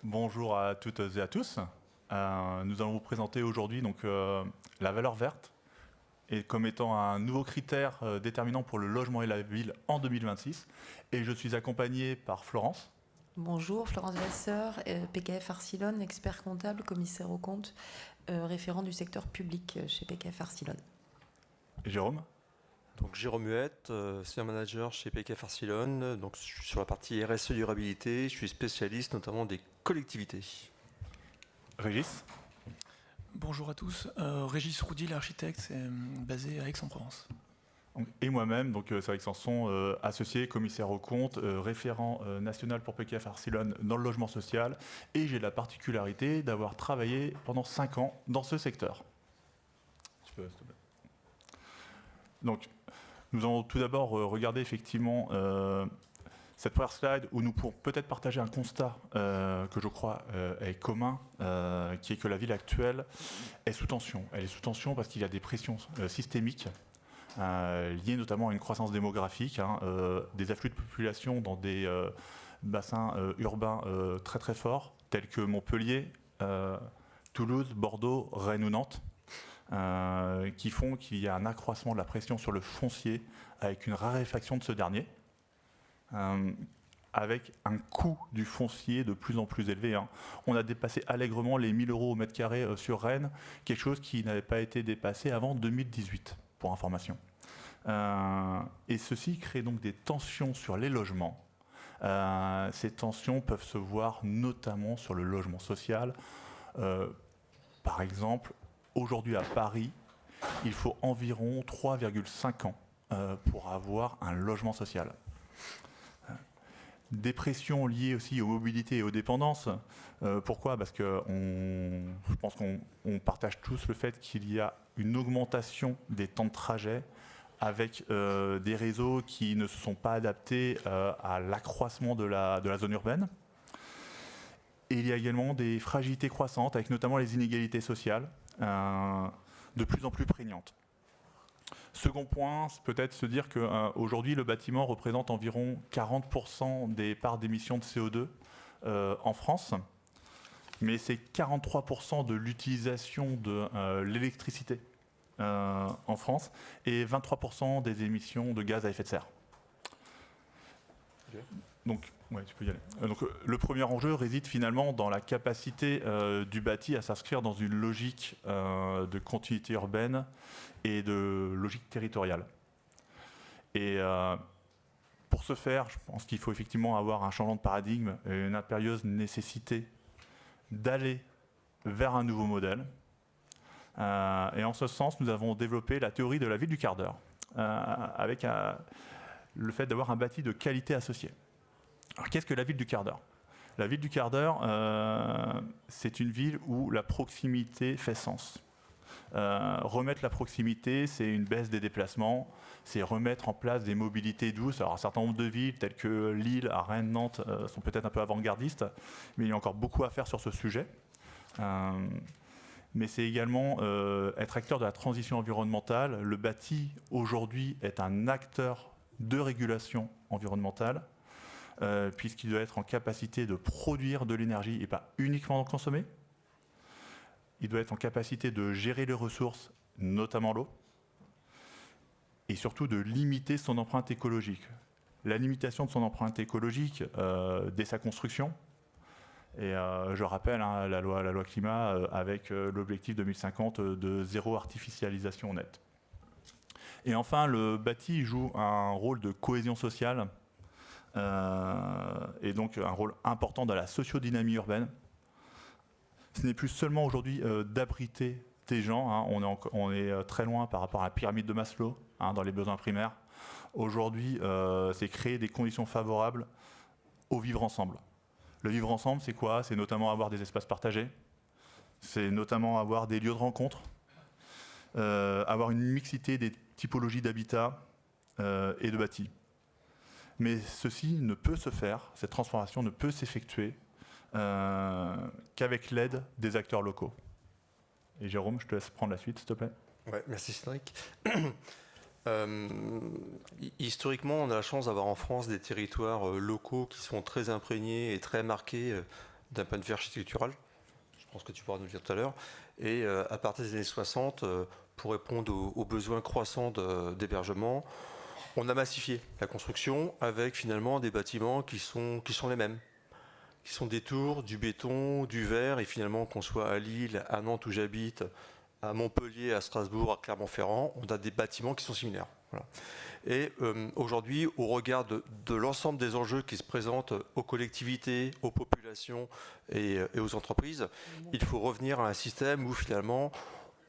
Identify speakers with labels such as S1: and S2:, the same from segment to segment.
S1: Bonjour à toutes et à tous. Nous allons vous présenter aujourd'hui la valeur verte et comme étant un nouveau critère déterminant pour le logement et la ville en 2026. Et je suis accompagné par Florence.
S2: Bonjour, Florence Vasseur, PKF Arcilon, expert comptable, commissaire aux comptes, référent du secteur public chez PKF Arcilon.
S1: Et Jérôme.
S3: Donc Jérôme Huette, senior manager chez PKF Arcilon. Donc je suis sur la partie RSE durabilité. Je suis spécialiste notamment des collectivités.
S1: Régis.
S4: Bonjour à tous, Régis Roudy, l'architecte, basé à Aix-en-Provence.
S1: Et moi-même, c'est vrai que Sanson, associé, commissaire aux comptes, référent national pour PKF Arcilon dans le logement social. Et j'ai la particularité d'avoir travaillé pendant 5 ans dans ce secteur. Tu peux, s'il te plaît. Donc, nous allons tout d'abord regarder effectivement cette première slide où nous pourrons peut-être partager un constat que je crois est commun, qui est que la ville actuelle est sous tension. Elle est sous tension parce qu'il y a des pressions systémiques liées notamment à une croissance démographique, des afflux de population dans des bassins urbains très très forts, tels que Montpellier, Toulouse, Bordeaux, Rennes ou Nantes. Qui font qu'il y a un accroissement de la pression sur le foncier avec une raréfaction de ce dernier, avec un coût du foncier de plus en plus élevé. On a dépassé allègrement les 1 000 € au mètre carré sur Rennes, quelque chose qui n'avait pas été dépassé avant 2018, pour information. Et ceci crée donc des tensions sur les logements. Ces tensions peuvent se voir notamment sur le logement social. Par exemple, aujourd'hui à Paris, il faut environ 3,5 ans pour avoir un logement social. Des pressions liées aussi aux mobilités et aux dépendances. Pourquoi ? Parce que je pense qu'on partage tous le fait qu'il y a une augmentation des temps de trajet avec des réseaux qui ne se sont pas adaptés à l'accroissement de la zone urbaine. Et il y a également des fragilités croissantes avec notamment les inégalités sociales. De plus en plus prégnante. Second point, peut-être se dire qu'aujourd'hui, le bâtiment représente environ 40% des parts d'émissions de CO2 en France, mais c'est 43% de l'utilisation de l'électricité en France et 23% des émissions de gaz à effet de serre. Okay. Donc, ouais, tu peux y aller. Donc, le premier enjeu réside finalement dans la capacité du bâti à s'inscrire dans une logique de continuité urbaine et de logique territoriale. Et pour ce faire, je pense qu'il faut effectivement avoir un changement de paradigme et une impérieuse nécessité d'aller vers un nouveau modèle. Et en ce sens, nous avons développé la théorie de la ville du quart d'heure, avec le fait d'avoir un bâti de qualité associée. Alors, qu'est-ce que la ville du quart d'heure ? La ville du quart d'heure, c'est une ville où la proximité fait sens. Remettre la proximité, c'est une baisse des déplacements, c'est remettre en place des mobilités douces. Alors, un certain nombre de villes, telles que Lille, à Rennes, Nantes, sont peut-être un peu avant-gardistes, mais il y a encore beaucoup à faire sur ce sujet. Mais c'est également être acteur de la transition environnementale. Le bâti, aujourd'hui, est un acteur de régulation environnementale, puisqu'il doit être en capacité de produire de l'énergie et pas uniquement d'en consommer. Il doit être en capacité de gérer les ressources, notamment l'eau, et surtout de limiter son empreinte écologique. La limitation de son empreinte écologique dès sa construction, et je rappelle la loi climat avec l'objectif 2050 de zéro artificialisation nette. Et enfin, le bâti joue un rôle de cohésion sociale, et donc un rôle important dans la sociodynamie urbaine. Ce n'est plus seulement aujourd'hui d'abriter des gens, on est très loin par rapport à la pyramide de Maslow dans les besoins primaires. Aujourd'hui, c'est créer des conditions favorables au vivre ensemble. Le vivre ensemble, c'est quoi ? C'est notamment avoir des espaces partagés, c'est notamment avoir des lieux de rencontre, avoir une mixité des typologies d'habitat et de bâti. Mais ceci ne peut se faire, cette transformation ne peut s'effectuer qu'avec l'aide des acteurs locaux. Et Jérôme, je te laisse prendre la suite, s'il te plaît.
S3: Ouais, merci Cédric. Historiquement, on a la chance d'avoir en France des territoires locaux qui sont très imprégnés et très marqués d'un point de vue architectural. Je pense que tu pourras nous le dire tout à l'heure. Et à partir des années 60, pour répondre aux besoins croissants d'hébergement, on a massifié la construction avec finalement des bâtiments qui sont les mêmes, qui sont des tours, du béton, du verre, et finalement qu'on soit à Lille, à Nantes où j'habite, à Montpellier, à Strasbourg, à Clermont-Ferrand, on a des bâtiments qui sont similaires. Voilà. Et aujourd'hui, au regard de l'ensemble des enjeux qui se présentent aux collectivités, aux populations et aux entreprises, il faut revenir à un système où finalement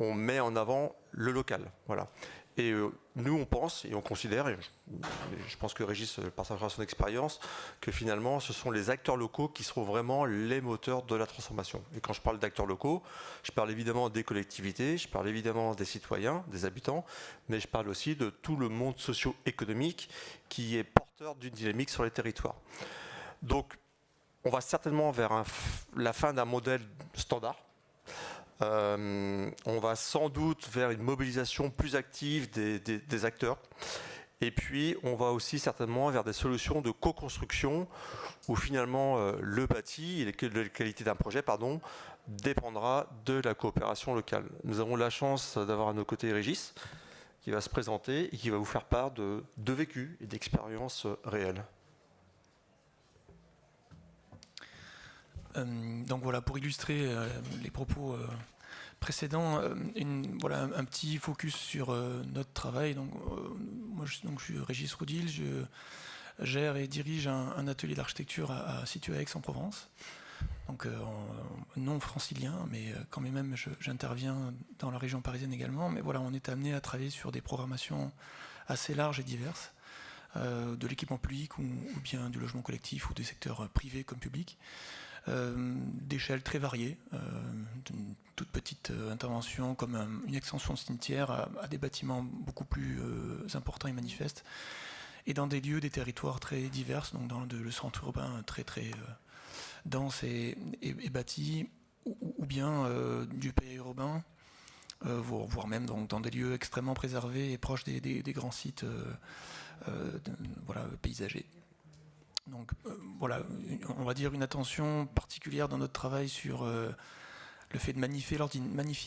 S3: on met en avant le local. Voilà. Et nous, on pense et on considère, et je pense que Régis partagera son expérience, que finalement, ce sont les acteurs locaux qui seront vraiment les moteurs de la transformation. Et quand je parle d'acteurs locaux, je parle évidemment des collectivités, je parle évidemment des citoyens, des habitants, mais je parle aussi de tout le monde socio-économique qui est porteur d'une dynamique sur les territoires. Donc, on va certainement vers la fin d'un modèle standard. On va sans doute vers une mobilisation plus active des acteurs. Et puis, on va aussi certainement vers des solutions de co-construction où finalement le bâti et la qualité d'un projet, dépendra de la coopération locale. Nous avons la chance d'avoir à nos côtés Régis qui va se présenter et qui va vous faire part de vécus et d'expériences réelles.
S4: Donc voilà, pour illustrer les propos précédents, un petit focus sur notre travail. Donc, moi, je suis Régis Roudil, je gère et dirige un atelier d'architecture situé à Aix-en-Provence. Donc non francilien, mais quand même j'interviens dans la région parisienne également. Mais voilà, on est amené à travailler sur des programmations assez larges et diverses, de l'équipement public ou bien du logement collectif ou des secteurs privés comme publics. D'échelles très variées, d'une toute petite intervention comme une extension de cimetière à des bâtiments beaucoup plus importants et manifestes, et dans des lieux, des territoires très divers, donc dans le centre urbain très dense et bâti, ou bien du périurbain, voire même dans des lieux extrêmement préservés et proches des grands sites paysagers. Donc voilà, on va dire une attention particulière dans notre travail sur le fait de magnifier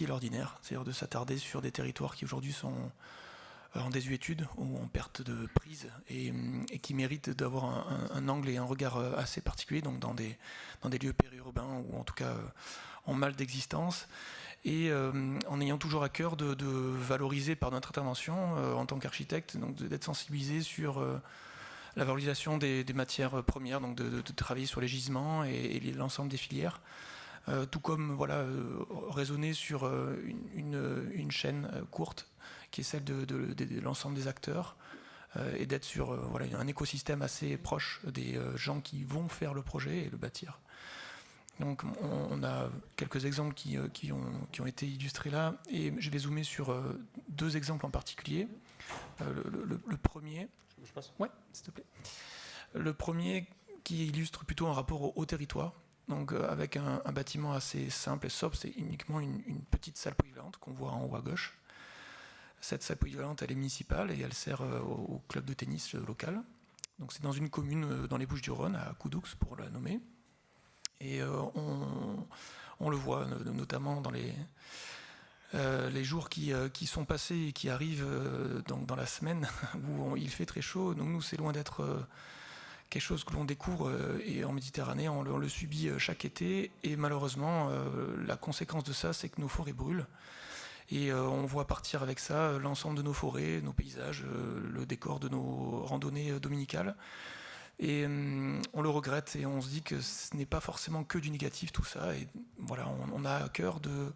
S4: l'ordinaire, c'est-à-dire de s'attarder sur des territoires qui aujourd'hui sont en désuétude ou en perte de prise et qui méritent d'avoir un angle et un regard assez particulier, donc dans des lieux périurbains ou en tout cas en mal d'existence, et en ayant toujours à cœur de valoriser par notre intervention en tant qu'architecte, donc d'être sensibilisé sur la valorisation des matières premières, donc de travailler sur les gisements et l'ensemble des filières, tout comme raisonner sur une chaîne courte qui est celle de l'ensemble des acteurs, et d'être sur un écosystème assez proche des gens qui vont faire le projet et le bâtir. Donc on a quelques exemples qui ont été illustrés là, et je vais zoomer sur deux exemples en particulier. Le premier...
S3: Je passe ?
S4: Ouais, s'il te plaît. Le premier qui illustre plutôt un rapport au territoire, donc avec un bâtiment assez simple et sobre, c'est uniquement une petite salle polyvalente qu'on voit en haut à gauche. Cette salle polyvalente, elle est municipale et elle sert au club de tennis local. Donc c'est dans une commune dans les Bouches-du-Rhône, à Coudoux pour la nommer. Et on le voit notamment dans les jours qui sont passés et qui arrivent donc dans la semaine où il fait très chaud. Donc nous, c'est loin d'être quelque chose que l'on découvre et en Méditerranée, on le subit chaque été. Et malheureusement, la conséquence de ça, c'est que nos forêts brûlent. Et on voit partir avec ça l'ensemble de nos forêts, nos paysages, le décor de nos randonnées dominicales. Et on le regrette et on se dit que ce n'est pas forcément que du négatif tout ça. Et voilà, on a à cœur de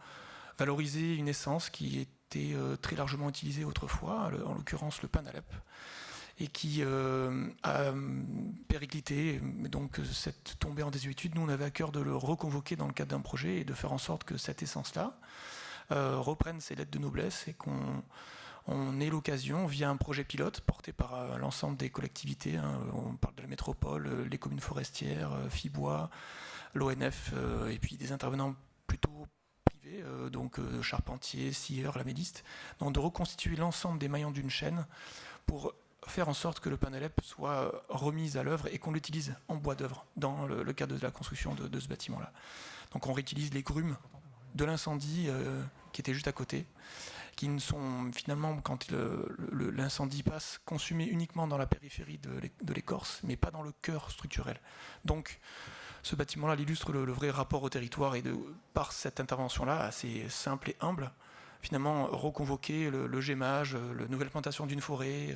S4: valoriser une essence qui était très largement utilisée autrefois, en l'occurrence le Panalep, et qui a périclité. Donc cette tombée en désuétude, nous on avait à cœur de le reconvoquer dans le cadre d'un projet et de faire en sorte que cette essence-là reprenne ses lettres de noblesse et qu'on ait l'occasion, via un projet pilote porté par l'ensemble des collectivités, on parle de la métropole, les communes forestières, FIBOIS, l'ONF, et puis des intervenants plutôt privés, donc charpentiers, scieurs, lamellistes, donc de reconstituer l'ensemble des maillons d'une chaîne pour faire en sorte que le Panelep soit remis à l'œuvre et qu'on l'utilise en bois d'œuvre dans le cadre de la construction de ce bâtiment-là. Donc on réutilise les grumes de l'incendie qui était juste à côté, qui ne sont finalement, quand l'incendie passe, consumés uniquement dans la périphérie de l'écorce, mais pas dans le cœur structurel. Donc ce bâtiment-là illustre le vrai rapport au territoire, et par cette intervention-là, assez simple et humble, finalement reconvoquer le gémage, la nouvelle plantation d'une forêt,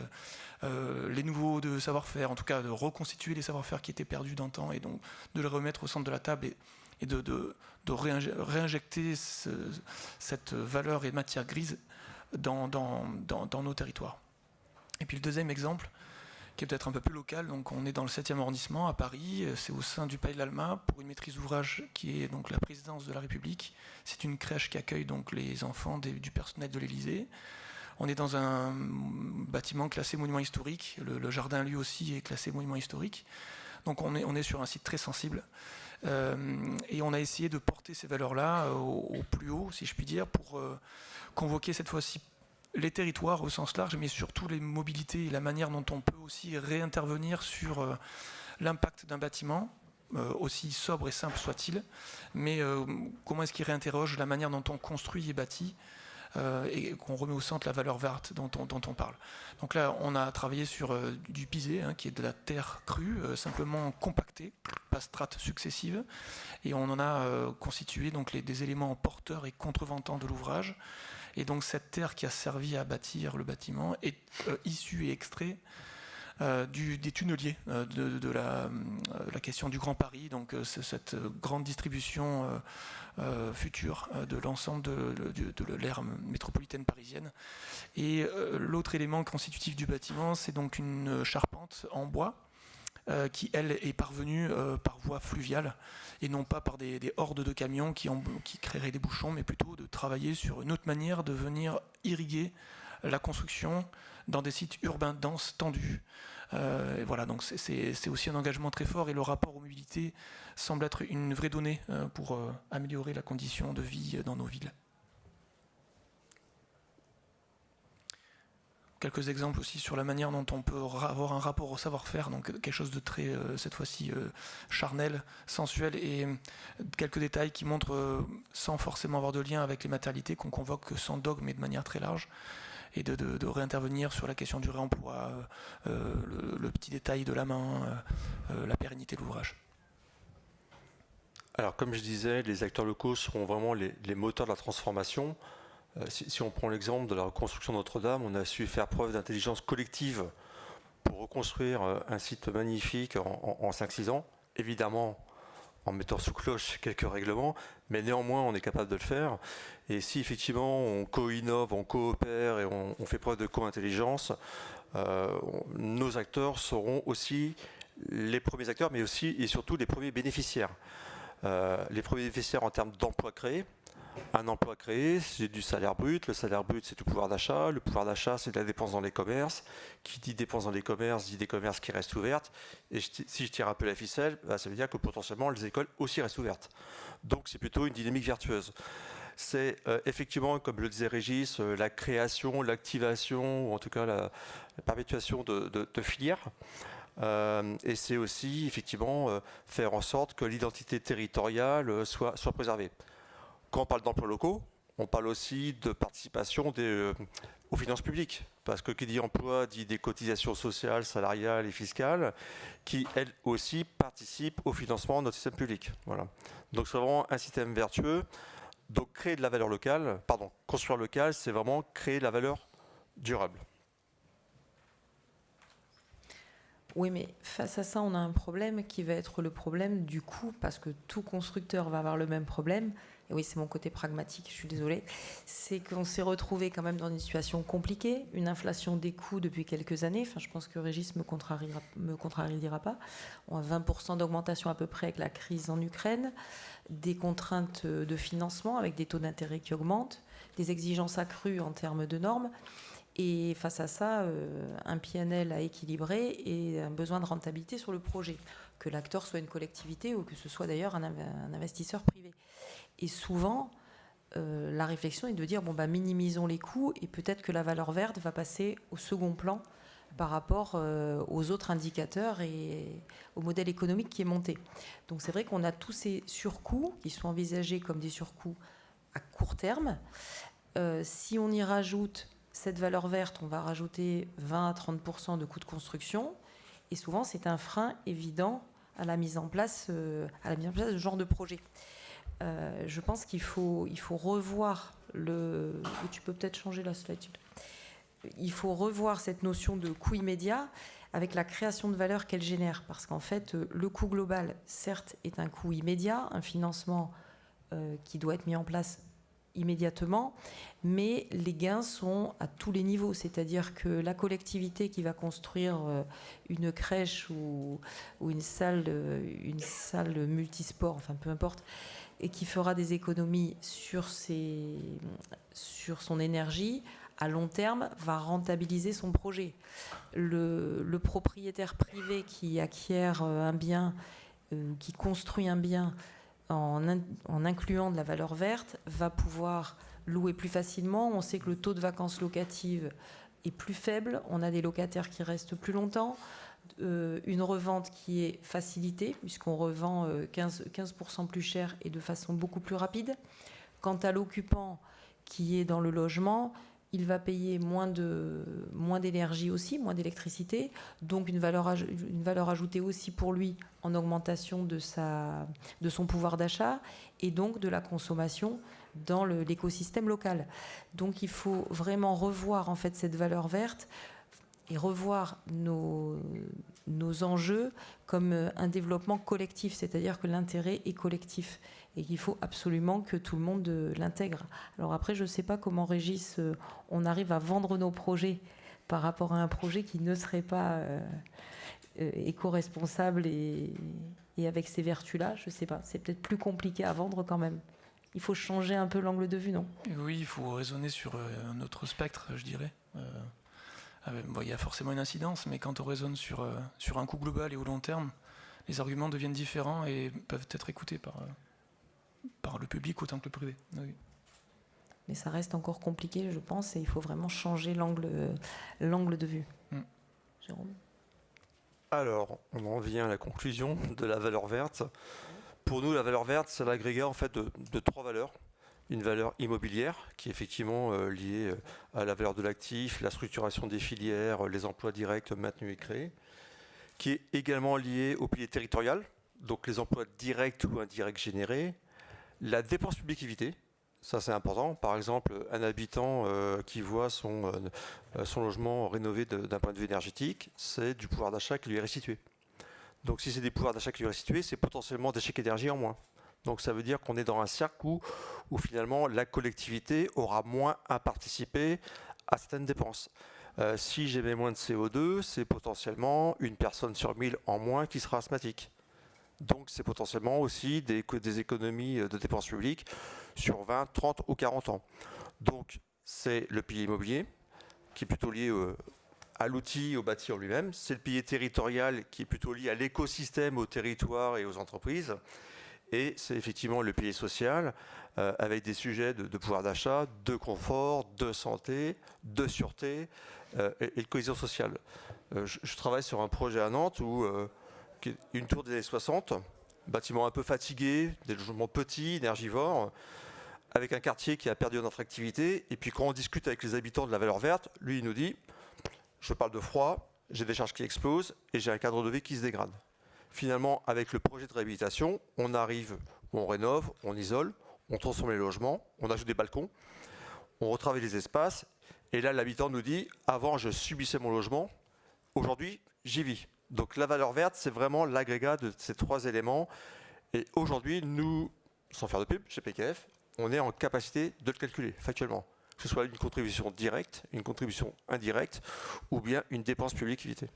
S4: les nouveaux de savoir-faire, en tout cas de reconstituer les savoir-faire qui étaient perdus dans le temps, et donc de les remettre au centre de la table et de réinjecter cette valeur et matière grise dans nos territoires. Et puis le deuxième exemple, qui est peut-être un peu plus local, donc on est dans le 7e arrondissement à Paris, c'est au sein du Palais de l'Alma, pour une maîtrise d'ouvrage qui est donc la présidence de la République. C'est une crèche qui accueille donc les enfants du personnel de l'Élysée. On est dans un bâtiment classé monument historique, le jardin lui aussi est classé monument historique. Donc on est sur un site très sensible. Et on a essayé de porter ces valeurs-là au plus haut, si je puis dire, pour convoquer cette fois-ci les territoires au sens large, mais surtout les mobilités et la manière dont on peut aussi réintervenir sur l'impact d'un bâtiment, aussi sobre et simple soit-il, mais comment est-ce qu'il réinterroge la manière dont on construit et bâtit, et qu'on remet au centre la valeur verte dont on parle. Donc là, on a travaillé sur du pisé, qui est de la terre crue, simplement compactée, par strates successives, et on en a constitué donc des éléments porteurs et contreventants de l'ouvrage. Et donc cette terre qui a servi à bâtir le bâtiment est issue et extrait des tunneliers de la question du Grand Paris, donc cette grande distribution future de l'ensemble de l'ère métropolitaine parisienne. Et l'autre élément constitutif du bâtiment, c'est donc une charpente en bois qui, elle, est parvenue par voie fluviale et non pas par des hordes de camions qui créeraient des bouchons, mais plutôt de travailler sur une autre manière de venir irriguer la construction dans des sites urbains denses, tendus. Et voilà, donc c'est aussi un engagement très fort, et le rapport aux mobilités semble être une vraie donnée pour améliorer la condition de vie dans nos villes. Quelques exemples aussi sur la manière dont on peut avoir un rapport au savoir-faire, donc quelque chose de très, cette fois-ci, charnel, sensuel, et quelques détails qui montrent, sans forcément avoir de lien avec les matérialités, qu'on convoque sans dogme mais de manière très large, et de réintervenir sur la question du réemploi, le petit détail de la main, la pérennité de l'ouvrage.
S3: Alors, comme je disais, les acteurs locaux seront vraiment les moteurs de la transformation. Si on prend l'exemple de la reconstruction de Notre-Dame, on a su faire preuve d'intelligence collective pour reconstruire un site magnifique en 5-6 ans. Évidemment, en mettant sous cloche quelques règlements, mais néanmoins, on est capable de le faire. Et si effectivement, on co-innove, on coopère et on fait preuve de co-intelligence, nos acteurs seront aussi les premiers acteurs, mais aussi et surtout les premiers bénéficiaires. Les premiers bénéficiaires en termes d'emplois créés. Un emploi créé, c'est du salaire brut. Le salaire brut, c'est du pouvoir d'achat. Le pouvoir d'achat, c'est de la dépense dans les commerces. Qui dit dépense dans les commerces, dit des commerces qui restent ouvertes. Et si je tire un peu la ficelle, ça veut dire que potentiellement, les écoles aussi restent ouvertes. Donc, c'est plutôt une dynamique vertueuse. C'est effectivement, comme le disait Régis, la création, l'activation, ou en tout cas la perpétuation de filières. Et c'est aussi, effectivement, faire en sorte que l'identité territoriale soit préservée. Quand on parle d'emplois locaux, on parle aussi de participation aux finances publiques. Parce que qui dit emploi dit des cotisations sociales, salariales et fiscales qui, elles aussi, participent au financement de notre système public. Voilà. Donc c'est vraiment un système vertueux. Donc créer de la valeur locale, construire local, c'est vraiment créer de la valeur durable.
S2: Oui, mais face à ça, on a un problème qui va être le problème du coût, parce que tout constructeur va avoir le même problème. Et oui, c'est mon côté pragmatique, je suis désolée. C'est qu'on s'est retrouvé quand même dans une situation compliquée, une inflation des coûts depuis quelques années. Enfin, je pense que Régis me contrariera pas. On a 20% d'augmentation à peu près avec la crise en Ukraine, des contraintes de financement avec des taux d'intérêt qui augmentent, des exigences accrues en termes de normes. Et face à ça, un PNL à équilibrer et un besoin de rentabilité sur le projet, que l'acteur soit une collectivité ou que ce soit d'ailleurs un investisseur privé. Et souvent, la réflexion est de dire, minimisons les coûts et peut-être que la valeur verte va passer au second plan par rapport aux autres indicateurs et au modèle économique qui est monté. Donc c'est vrai qu'on a tous ces surcoûts qui sont envisagés comme des surcoûts à court terme. Si on y rajoute cette valeur verte, on va rajouter 20 à 30% de coûts de construction. Et souvent, c'est un frein évident à la mise en place de ce genre de projet. Je pense qu'il faut revoir tu peux peut-être changer la slide. Il faut revoir cette notion de coût immédiat avec la création de valeur qu'elle génère. Parce qu'en fait, le coût global, certes, est un coût immédiat, un financement qui doit être mis en place immédiatement, mais les gains sont à tous les niveaux. C'est-à-dire que la collectivité qui va construire une crèche ou une salle multisport, enfin peu importe, et qui fera des économies sur son énergie, à long terme, va rentabiliser son projet. Le propriétaire privé qui acquiert un bien, qui construit un bien en incluant de la valeur verte, va pouvoir louer plus facilement. On sait que le taux de vacances locatives est plus faible. On a des locataires qui restent plus longtemps. Une revente qui est facilitée, puisqu'on revend 15% plus cher et de façon beaucoup plus rapide. Quant à l'occupant qui est dans le logement, il va payer moins d'énergie aussi, moins d'électricité, donc une valeur ajoutée aussi pour lui en augmentation de son pouvoir d'achat et donc de la consommation dans l'écosystème local. Donc il faut vraiment revoir en fait cette valeur verte et revoir nos enjeux comme un développement collectif, c'est-à-dire que l'intérêt est collectif et qu'il faut absolument que tout le monde l'intègre. Alors après, je ne sais pas comment, Régis, on arrive à vendre nos projets par rapport à un projet qui ne serait pas éco-responsable et avec ces vertus-là, je ne sais pas. C'est peut-être plus compliqué à vendre quand même. Il faut changer un peu l'angle de vue, non ?
S4: Oui, il faut raisonner sur un autre spectre, je dirais. Bon, il y a forcément une incidence, mais quand on raisonne sur un coût global et au long terme, les arguments deviennent différents et peuvent être écoutés par le public autant que le privé. Oui.
S2: Mais ça reste encore compliqué, je pense, et il faut vraiment changer l'angle de vue. Jérôme ?
S3: Alors, on en vient à la conclusion de la valeur verte. Pour nous, la valeur verte, c'est l'agrégat en fait de trois valeurs. Une valeur immobilière qui est effectivement liée à la valeur de l'actif, la structuration des filières, les emplois directs maintenus et créés, qui est également liée au pilier territorial, donc les emplois directs ou indirects générés, la dépense publique évitée, ça c'est important, par exemple un habitant qui voit son logement rénové d'un point de vue énergétique, c'est du pouvoir d'achat qui lui est restitué. Donc si c'est des pouvoirs d'achat qui lui est restitué, c'est potentiellement des chèques énergie en moins. Donc ça veut dire qu'on est dans un cercle où finalement la collectivité aura moins à participer à certaines dépenses. Si j'émets moins de CO2, c'est potentiellement une personne sur 1000 en moins qui sera asthmatique. Donc c'est potentiellement aussi des économies de dépenses publiques sur 20, 30 ou 40 ans. Donc c'est le pilier immobilier qui est plutôt lié à l'outil, au bâti en lui-même. C'est le pilier territorial qui est plutôt lié à l'écosystème, au territoire et aux entreprises. Et c'est effectivement le pilier social avec des sujets de pouvoir d'achat, de confort, de santé, de sûreté et de cohésion sociale. Je travaille sur un projet à Nantes où une tour des années 60, bâtiment un peu fatigué, des logements petits, énergivores, avec un quartier qui a perdu en attractivité. Et puis quand on discute avec les habitants de la valeur verte, lui il nous dit « je parle de froid, j'ai des charges qui explosent et j'ai un cadre de vie qui se dégrade ». Finalement, avec le projet de réhabilitation, on arrive, on rénove, on isole, on transforme les logements, on ajoute des balcons, on retravaille les espaces. Et là, l'habitant nous dit « avant, je subissais mon logement, aujourd'hui, j'y vis ». Donc la valeur verte, c'est vraiment l'agrégat de ces trois éléments. Et aujourd'hui, nous, sans faire de pub, chez PKF, on est en capacité de le calculer factuellement. Que ce soit une contribution directe, une contribution indirecte ou bien une dépense publique évitée.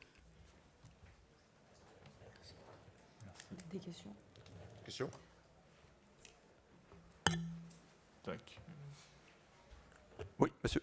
S2: Des questions ?
S3: Question ?
S1: Tac.
S3: Oui, monsieur.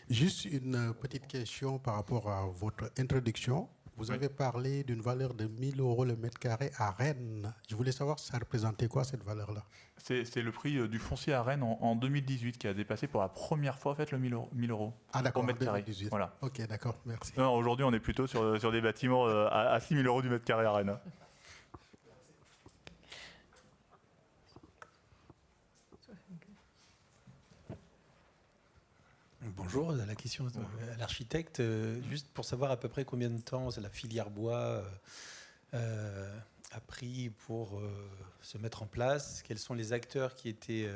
S5: Juste une petite question par rapport à votre introduction. Vous avez parlé d'une valeur de 1 000 € le mètre carré à Rennes. Je voulais savoir si ça représentait quoi, cette valeur-là?
S1: C'est le prix du foncier à Rennes en 2018 qui a dépassé pour la première fois en fait, le 1 000 €
S5: Ah d'accord,
S1: au mètre
S5: en
S1: carré.
S5: 2018.
S1: Voilà.
S5: Ok, d'accord, merci.
S1: Non, aujourd'hui, on est plutôt sur des bâtiments à 6 000 € du mètre carré à Rennes.
S6: Bonjour, la question à l'architecte, juste pour savoir à peu près combien de temps la filière bois a pris pour se mettre en place, quels sont les acteurs qui étaient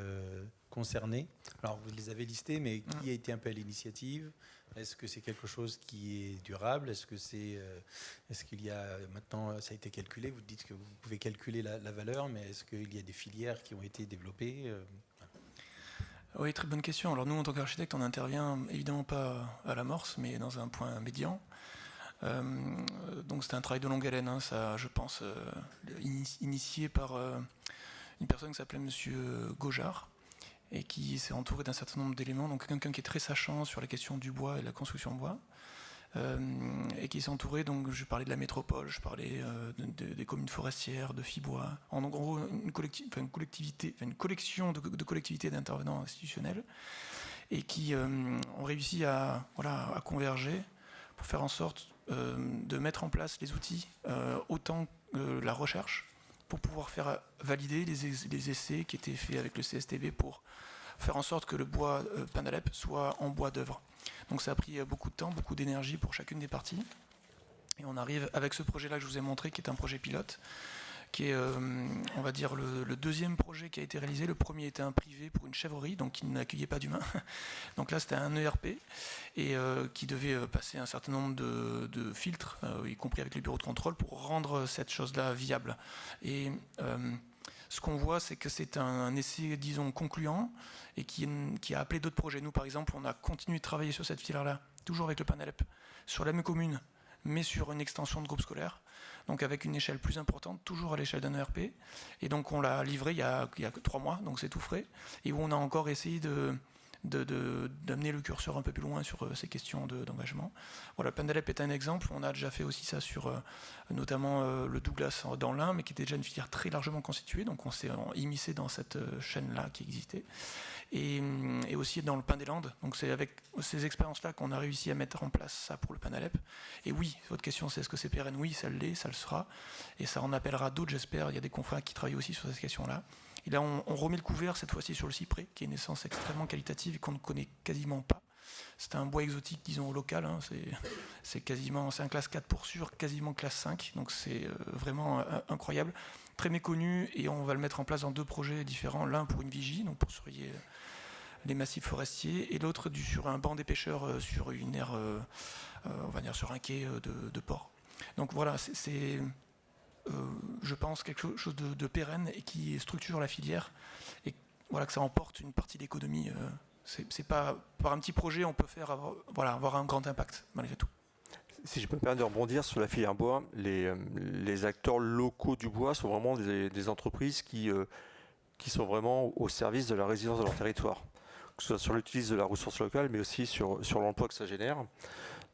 S6: concernés. Alors vous les avez listés, mais qui a été un peu à l'initiative? Est-ce que c'est quelque chose qui est durable? Est-ce qu'il y a maintenant, ça a été calculé, vous dites que vous pouvez calculer la valeur, mais est-ce qu'il y a des filières qui ont été développées?
S4: Oui, très bonne question. Alors nous, en tant qu'architecte, on n'intervient évidemment pas à l'amorce, mais dans un point médian. Donc c'est un travail de longue haleine, hein, ça, je pense, initié par une personne qui s'appelait Monsieur Gaujard, et qui s'est entouré d'un certain nombre d'éléments. Donc quelqu'un qui est très sachant sur la question du bois et de la construction de bois. Et qui s'est entouré, donc je parlais de la métropole, je parlais des communes forestières, de Fibois, en gros une collection de collectivités d'intervenants institutionnels, et qui ont réussi à converger pour faire en sorte de mettre en place les outils, autant la recherche, pour pouvoir faire valider les essais qui étaient faits avec le CSTB pour faire en sorte que le bois Panalep soit en bois d'œuvre. Donc ça a pris beaucoup de temps, beaucoup d'énergie pour chacune des parties. Et on arrive avec ce projet-là que je vous ai montré, qui est un projet pilote, qui est, on va dire, le deuxième projet qui a été réalisé. Le premier était un privé pour une chèvrerie, donc qui n'accueillait pas d'humains. Donc là, c'était un ERP, et qui devait passer un certain nombre de filtres, y compris avec les bureaux de contrôle, pour rendre cette chose-là viable. Et ce qu'on voit, c'est que c'est un essai, disons, concluant, et qui a appelé d'autres projets. Nous, par exemple, on a continué de travailler sur cette filière-là, toujours avec le Panalep, sur la même commune, mais sur une extension de groupe scolaire, donc avec une échelle plus importante, toujours à l'échelle d'un ERP. Et donc on l'a livré il y a 3 mois, donc c'est tout frais, et où on a encore essayé d'amener le curseur un peu plus loin sur ces questions d'engagement. Voilà, Panalep est un exemple. On a déjà fait aussi ça sur notamment le Douglas dans l'Ain, mais qui était déjà une filière très largement constituée, donc on s'est immiscé dans cette chaîne-là qui existait. Et aussi dans le Pin des Landes. Donc c'est avec ces expériences-là qu'on a réussi à mettre en place ça pour le Panalep. Et oui, votre question c'est est-ce que c'est pérenne? Oui, ça l'est, ça le sera. Et ça en appellera d'autres, j'espère. Il y a des confrères qui travaillent aussi sur cette question-là. Et là, on remet le couvert cette fois-ci sur le cyprès, qui est une essence extrêmement qualitative et qu'on ne connaît quasiment pas. C'est un bois exotique, disons, local. Hein. C'est un classe 4 pour sûr, quasiment classe 5. Donc c'est vraiment incroyable. Très méconnu, et on va le mettre en place dans 2 projets différents. L'un pour une vigie, donc pour surveiller les massifs forestiers, et l'autre sur un banc des pêcheurs sur une aire, on va dire sur un quai de port. Donc voilà, c'est je pense quelque chose de pérenne et qui structure la filière, et voilà, que ça emporte une partie de l'économie. C'est pas par un petit projet on peut avoir un grand impact malgré tout.
S3: Si je peux me permettre de rebondir sur la filière bois, les acteurs locaux du bois sont vraiment des entreprises qui sont vraiment au service de la résilience de leur territoire, que ce soit sur l'utilisation de la ressource locale, mais aussi sur l'emploi que ça génère.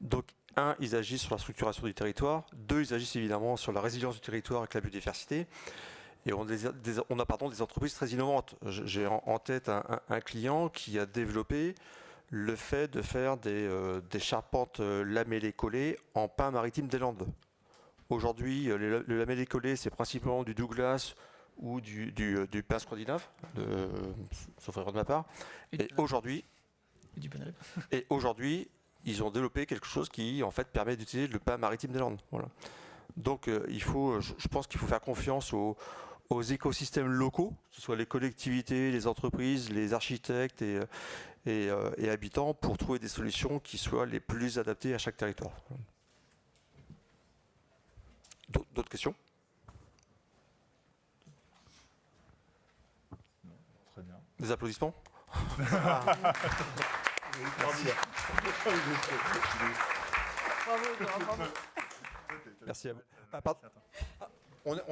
S3: Donc, 1, ils agissent sur la structuration du territoire. 2, ils agissent évidemment sur la résilience du territoire avec la biodiversité. Et on a des entreprises très innovantes. J'ai en tête un client qui a développé le fait de faire des charpentes lamellées collées en pin maritime des Landes. Aujourd'hui, le lamellé collé, c'est principalement du Douglas ou du pin scandinave, sauf erreur de ma part. Et aujourd'hui, ils ont développé quelque chose qui en fait permet d'utiliser le pin maritime des Landes. Voilà. Donc je pense qu'il faut faire confiance aux écosystèmes locaux, que ce soit les collectivités, les entreprises, les architectes et habitants, pour trouver des solutions qui soient les plus adaptées à chaque territoire. D'autres questions?
S1: Très bien.
S3: Des applaudissements? Merci à vous. Ah, pardon. On a